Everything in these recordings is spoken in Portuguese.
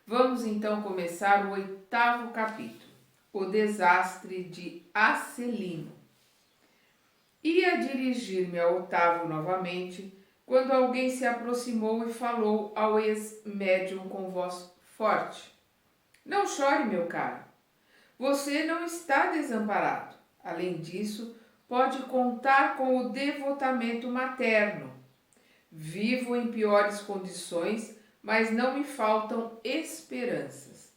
Vamos então começar o 8º capítulo, o desastre de Acelino. Ia dirigir-me ao Otávio novamente, quando alguém se aproximou e falou ao ex-médium com voz forte. Não chore, meu caro. Você não está desamparado. Além disso, pode contar com o devotamento materno. Vivo em piores condições, mas não me faltam esperanças.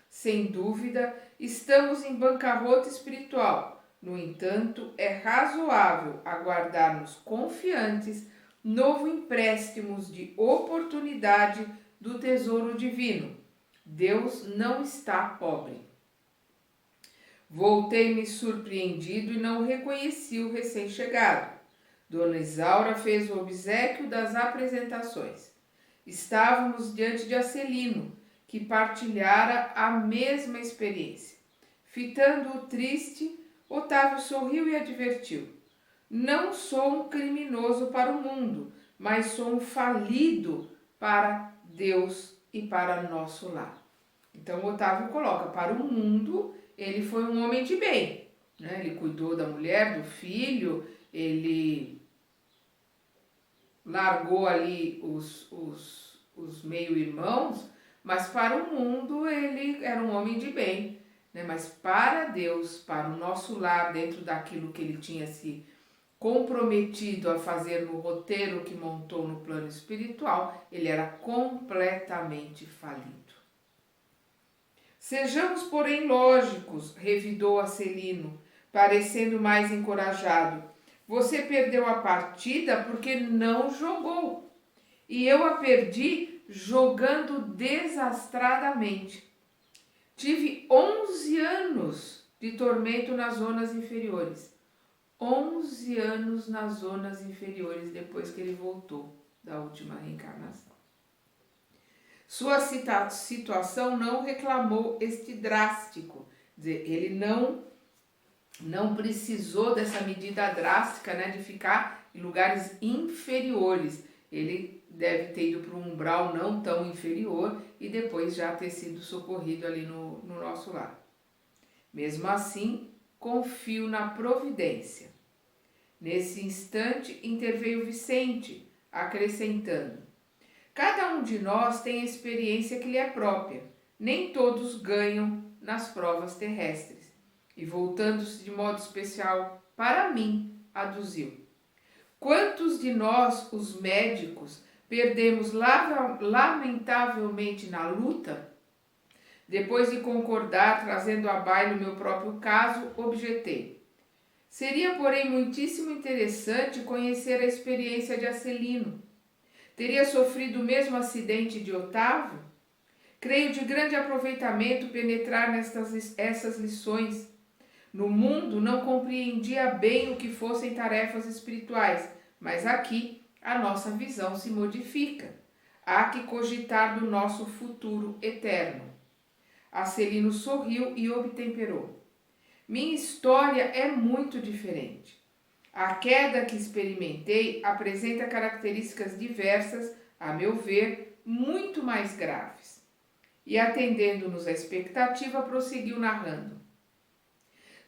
Sem dúvida, estamos em bancarrota espiritual. No entanto, é razoável aguardarmos confiantes novo empréstimos de oportunidade do tesouro divino. Deus não está pobre. Voltei-me surpreendido e não reconheci o recém-chegado. Dona Isaura fez o obséquio das apresentações. Estávamos diante de Acelino, que partilhara a mesma experiência. Fitando-o triste, Otávio sorriu e advertiu: não sou um criminoso para o mundo, mas sou um falido para Deus e para nosso lar. Então Otávio coloca, para o mundo, ele foi um homem de bem, né? Ele cuidou da mulher, do filho, ele largou ali os meio-irmãos, mas para o mundo ele era um homem de bem, né? Mas para Deus, para o nosso lar, dentro daquilo que ele tinha se comprometido a fazer no roteiro que montou no plano espiritual, ele era completamente falido. Sejamos, porém, lógicos, revidou Acelino, parecendo mais encorajado. Você perdeu a partida porque não jogou. E eu a perdi jogando desastradamente. Tive 11 anos de tormento nas zonas inferiores. 11 anos nas zonas inferiores depois que ele voltou da última reencarnação. Sua situação não reclamou este drástico. Quer dizer, ele não precisou dessa medida drástica, né, de ficar em lugares inferiores. Ele deve ter ido para um umbral não tão inferior e depois já ter sido socorrido ali no nosso lar. Mesmo assim, confio na providência. Nesse instante, interveio Vicente, acrescentando: cada um de nós tem a experiência que lhe é própria. Nem todos ganham nas provas terrestres. E voltando-se de modo especial para mim, aduziu: quantos de nós, os médicos, perdemos lamentavelmente na luta? Depois de concordar, trazendo à baila o meu próprio caso, objetei: seria, porém, muitíssimo interessante conhecer a experiência de Acelino. Teria sofrido o mesmo acidente de Otávio? Creio de grande aproveitamento penetrar essas lições. No mundo não compreendia bem o que fossem tarefas espirituais, mas aqui a nossa visão se modifica. Há que cogitar do nosso futuro eterno. Acelino sorriu e obtemperou: minha história é muito diferente. A queda que experimentei apresenta características diversas, a meu ver, muito mais graves. E atendendo-nos à expectativa, prosseguiu narrando: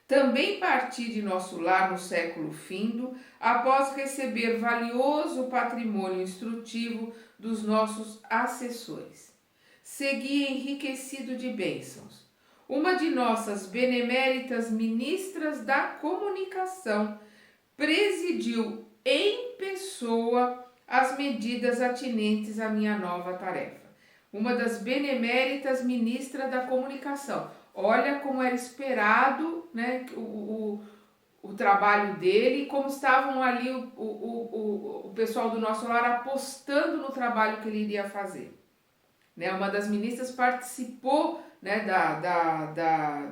também parti de nosso lar no século findo, após receber valioso patrimônio instrutivo dos nossos assessores. Segui enriquecido de bênçãos. Uma de nossas beneméritas ministras da comunicação presidiu em pessoa as medidas atinentes à minha nova tarefa. Uma das beneméritas ministras da comunicação. Olha como era esperado, né, o trabalho dele, como estavam ali o pessoal do nosso lar apostando no trabalho que ele iria fazer. Né, uma das ministras participou, né,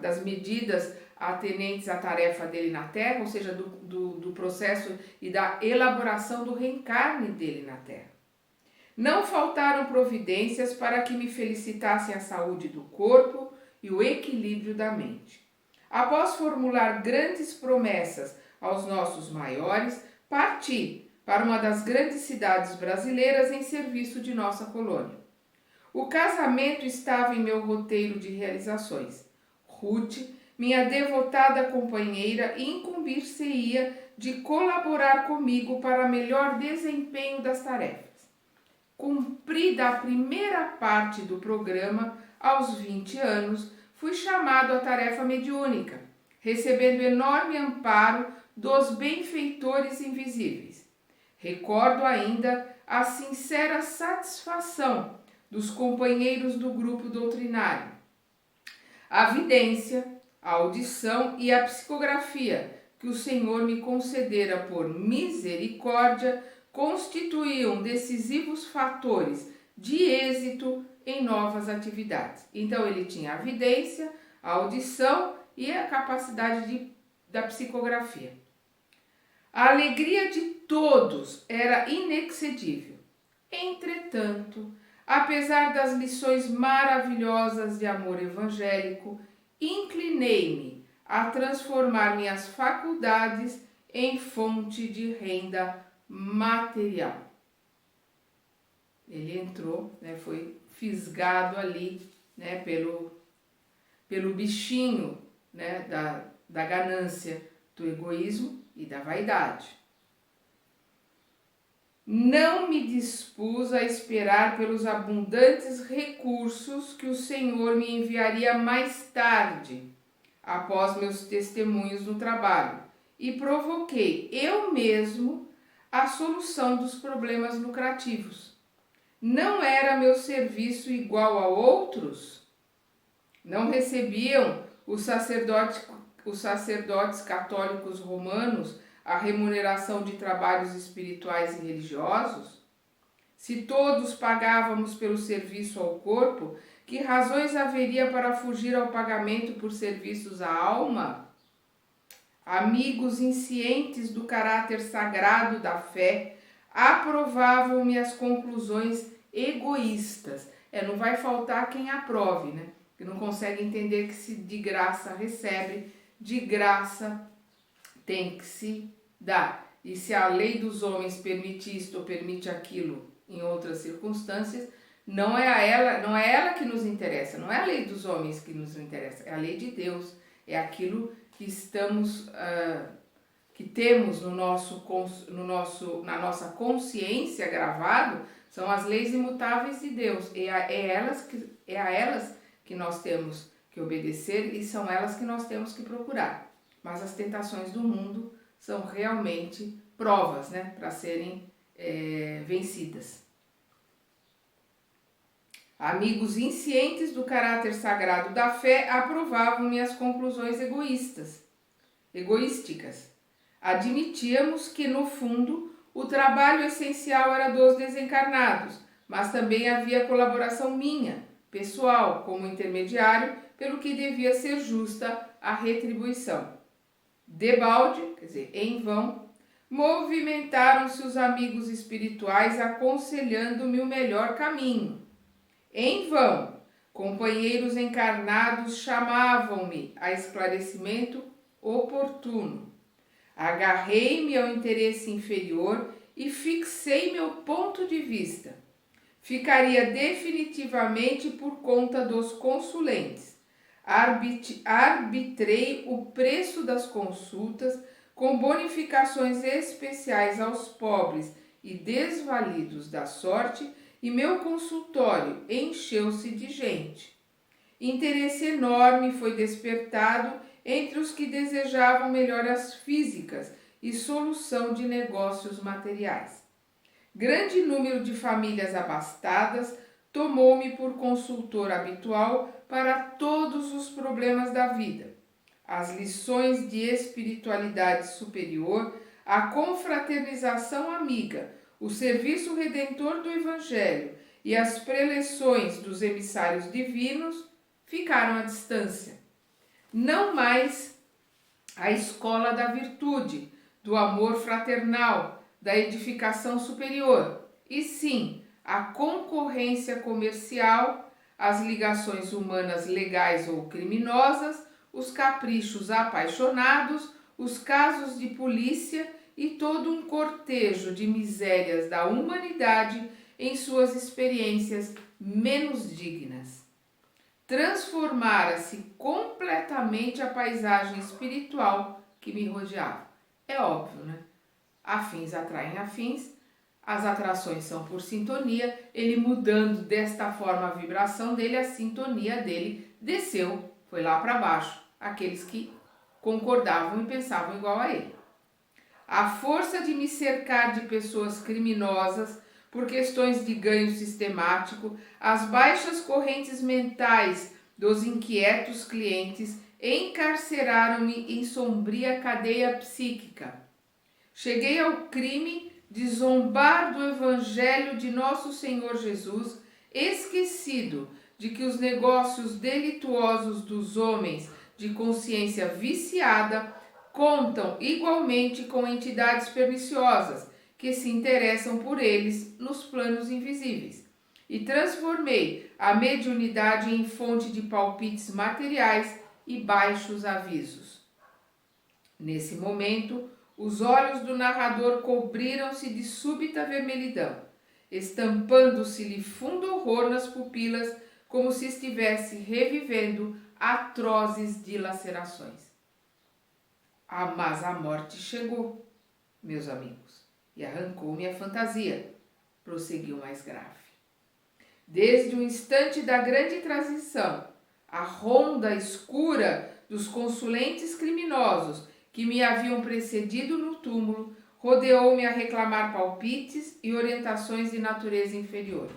das medidas atenentes à tarefa dele na Terra, ou seja, do processo e da elaboração do reencarne dele na Terra. Não faltaram providências para que me felicitassem a saúde do corpo e o equilíbrio da mente. Após formular grandes promessas aos nossos maiores, parti para uma das grandes cidades brasileiras em serviço de nossa colônia. O casamento estava em meu roteiro de realizações. Ruth, minha devotada companheira, incumbir-se-ia de colaborar comigo para melhor desempenho das tarefas. Cumprida a primeira parte do programa, aos 20 anos, fui chamado à tarefa mediúnica, recebendo enorme amparo dos benfeitores invisíveis. Recordo ainda a sincera satisfação dos companheiros do grupo doutrinário. A vidência, a audição e a psicografia que o Senhor me concedera por misericórdia constituíam decisivos fatores de êxito em novas atividades. Então ele tinha a vidência, a audição e a capacidade da psicografia. A alegria de todos era inexcedível. Entretanto, apesar das lições maravilhosas de amor evangélico, inclinei-me a transformar minhas faculdades em fonte de renda material. Ele entrou, foi fisgado ali, pelo bichinho, da ganância, do egoísmo e da vaidade. Não me dispus a esperar pelos abundantes recursos que o Senhor me enviaria mais tarde, após meus testemunhos no trabalho, e provoquei eu mesmo a solução dos problemas lucrativos. Não era meu serviço igual a outros? Não recebiam os sacerdotes católicos romanos a remuneração de trabalhos espirituais e religiosos? Se todos pagávamos pelo serviço ao corpo, que razões haveria para fugir ao pagamento por serviços à alma? Amigos inscientes do caráter sagrado da fé aprovavam-me as conclusões egoístas. Não vai faltar quem aprove, que não consegue entender que se de graça recebe, de graça tem que se dar. E se a lei dos homens permite isto ou permite aquilo em outras circunstâncias, não é ela que nos interessa, não é a lei dos homens que nos interessa, é a lei de Deus, é aquilo que que temos na nossa consciência gravado, são as leis imutáveis de Deus, é a elas que nós temos que obedecer e são elas que nós temos que procurar. Mas as tentações do mundo são realmente provas, para serem vencidas. Amigos inscientes do caráter sagrado da fé aprovavam minhas conclusões egoísticas. Admitíamos que, no fundo, o trabalho essencial era dos desencarnados, mas também havia colaboração minha, pessoal, como intermediário, pelo que devia ser justa a retribuição. Debalde, quer dizer, em vão, movimentaram-se os amigos espirituais aconselhando-me o melhor caminho. Em vão, companheiros encarnados chamavam-me a esclarecimento oportuno. Agarrei-me ao interesse inferior e fixei meu ponto de vista. Ficaria definitivamente por conta dos consulentes. Arbitrei o preço das consultas com bonificações especiais aos pobres e desvalidos da sorte e meu consultório encheu-se de gente. Interesse enorme foi despertado entre os que desejavam melhoras físicas e solução de negócios materiais. Grande número de famílias abastadas tomou-me por consultor habitual para todos os problemas da vida. As lições de espiritualidade superior, a confraternização amiga, o serviço redentor do Evangelho e as preleções dos emissários divinos ficaram à distância. Não mais a escola da virtude, do amor fraternal, da edificação superior, e sim a concorrência comercial, as ligações humanas legais ou criminosas, os caprichos apaixonados, os casos de polícia e todo um cortejo de misérias da humanidade em suas experiências menos dignas. Transformara-se completamente a paisagem espiritual que me rodeava. É óbvio, né? Afins atraem afins, as atrações são por sintonia, ele mudando desta forma a vibração dele, a sintonia dele desceu, foi lá para baixo, aqueles que concordavam e pensavam igual a ele. A força de me cercar de pessoas criminosas por questões de ganho sistemático, as baixas correntes mentais dos inquietos clientes encarceraram-me em sombria cadeia psíquica. Cheguei ao crime de zombar do Evangelho de Nosso Senhor Jesus, esquecido de que os negócios delituosos dos homens de consciência viciada contam igualmente com entidades perniciosas que se interessam por eles nos planos invisíveis. E transformei a mediunidade em fonte de palpites materiais e baixos avisos. Nesse momento, os olhos do narrador cobriram-se de súbita vermelhidão, estampando-se-lhe fundo horror nas pupilas, como se estivesse revivendo atrozes dilacerações. Mas a morte chegou, meus amigos, e arrancou-me a fantasia, prosseguiu mais grave. Desde o instante da grande transição, a ronda escura dos consulentes criminosos que me haviam precedido no túmulo rodeou-me a reclamar palpites e orientações de natureza inferior.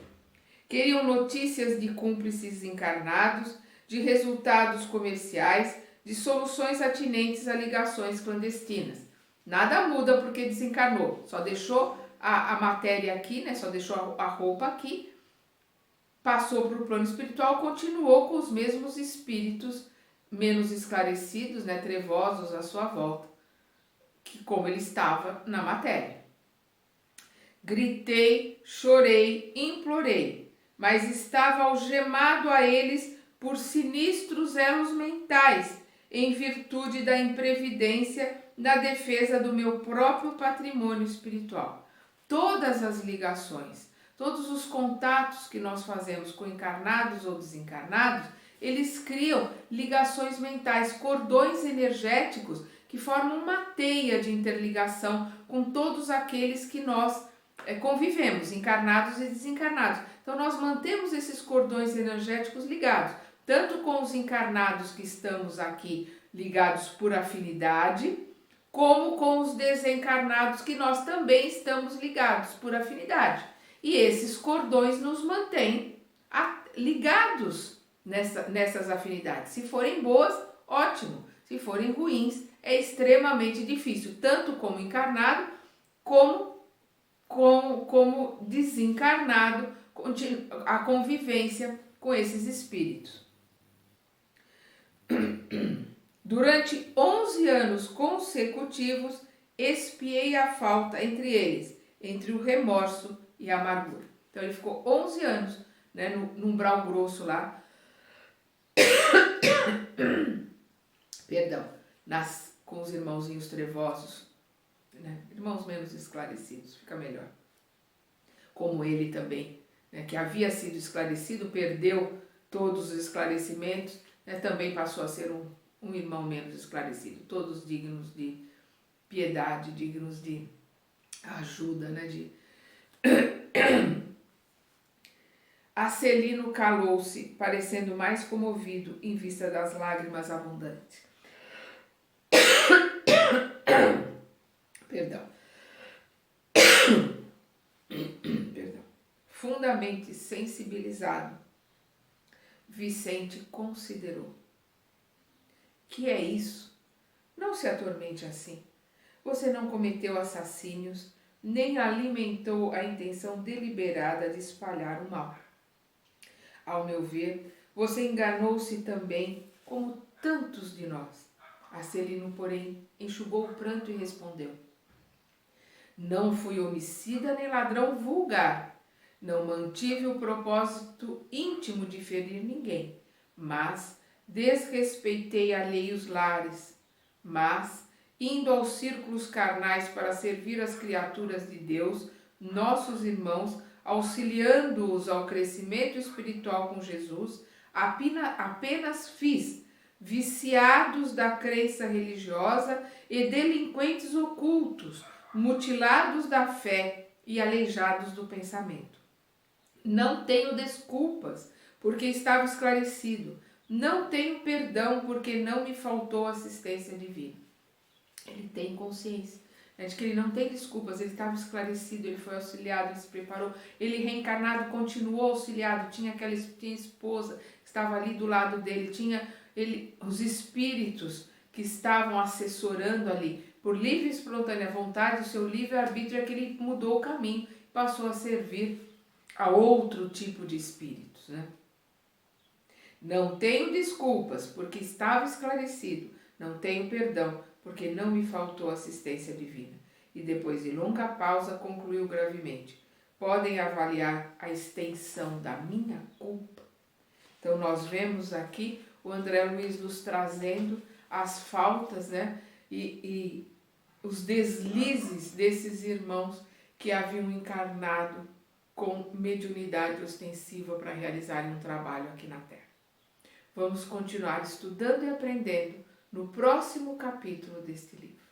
Queriam notícias de cúmplices encarnados, de resultados comerciais, de soluções atinentes a ligações clandestinas. Nada muda porque desencarnou, só deixou a matéria aqui, né? Só deixou a roupa aqui, passou para o plano espiritual, continuou com os mesmos espíritos menos esclarecidos, né, trevosos à sua volta, que como ele estava na matéria. Gritei, chorei, implorei, mas estava algemado a eles por sinistros elos mentais, em virtude da imprevidência na defesa do meu próprio patrimônio espiritual. Todas as ligações, todos os contatos que nós fazemos com encarnados ou desencarnados, eles criam ligações mentais, cordões energéticos que formam uma teia de interligação com todos aqueles que nós convivemos, encarnados e desencarnados. Então nós mantemos esses cordões energéticos ligados, tanto com os encarnados que estamos aqui ligados por afinidade, como com os desencarnados que nós também estamos ligados por afinidade. E esses cordões nos mantêm ligados nessas afinidades. Se forem boas, ótimo. Se forem ruins, é extremamente difícil, tanto como encarnado, como desencarnado, a convivência com esses espíritos. Durante 11 anos consecutivos, expiei a falta entre eles, entre o remorso e a amargura. Então ele ficou 11 anos, né, no umbral grosso lá, perdão, com os irmãozinhos trevosos, né, irmãos menos esclarecidos, fica melhor. Como ele também, né, que havia sido esclarecido, perdeu todos os esclarecimentos, né, também passou a ser um irmão menos esclarecido, todos dignos de piedade, dignos de ajuda, né, Acelino calou-se, parecendo mais comovido em vista das lágrimas abundantes. Perdão. Fundamente sensibilizado, Vicente considerou: que é isso? Não se atormente assim. Você não cometeu assassínios, nem alimentou a intenção deliberada de espalhar o mal. Ao meu ver, você enganou-se também, como tantos de nós. Acelino, porém, enxugou o pranto e respondeu: não fui homicida nem ladrão vulgar. Não mantive o propósito íntimo de ferir ninguém, mas desrespeitei alheios lares. Mas, indo aos círculos carnais para servir as criaturas de Deus, nossos irmãos, auxiliando-os ao crescimento espiritual com Jesus, apenas fiz viciados da crença religiosa e delinquentes ocultos, mutilados da fé e aleijados do pensamento. Não tenho desculpas, porque estava esclarecido. Não tenho perdão, porque não me faltou assistência divina. Ele tem consciência, né, de que ele não tem desculpas, ele estava esclarecido, ele foi auxiliado, ele se preparou, ele reencarnado continuou auxiliado, tinha esposa que estava ali do lado dele, tinha os espíritos que estavam assessorando ali, por livre e espontânea vontade, o seu livre-arbítrio é que ele mudou o caminho, passou a servir a outro tipo de espíritos, né? Não tenho desculpas, porque estava esclarecido. Não tenho perdão, porque não me faltou assistência divina. E depois de longa pausa, concluiu gravemente: podem avaliar a extensão da minha culpa? Então, nós vemos aqui o André Luiz nos trazendo as faltas, né? E os deslizes desses irmãos que haviam encarnado com mediunidade ostensiva para realizarem um trabalho aqui na Terra. Vamos continuar estudando e aprendendo no próximo capítulo deste livro.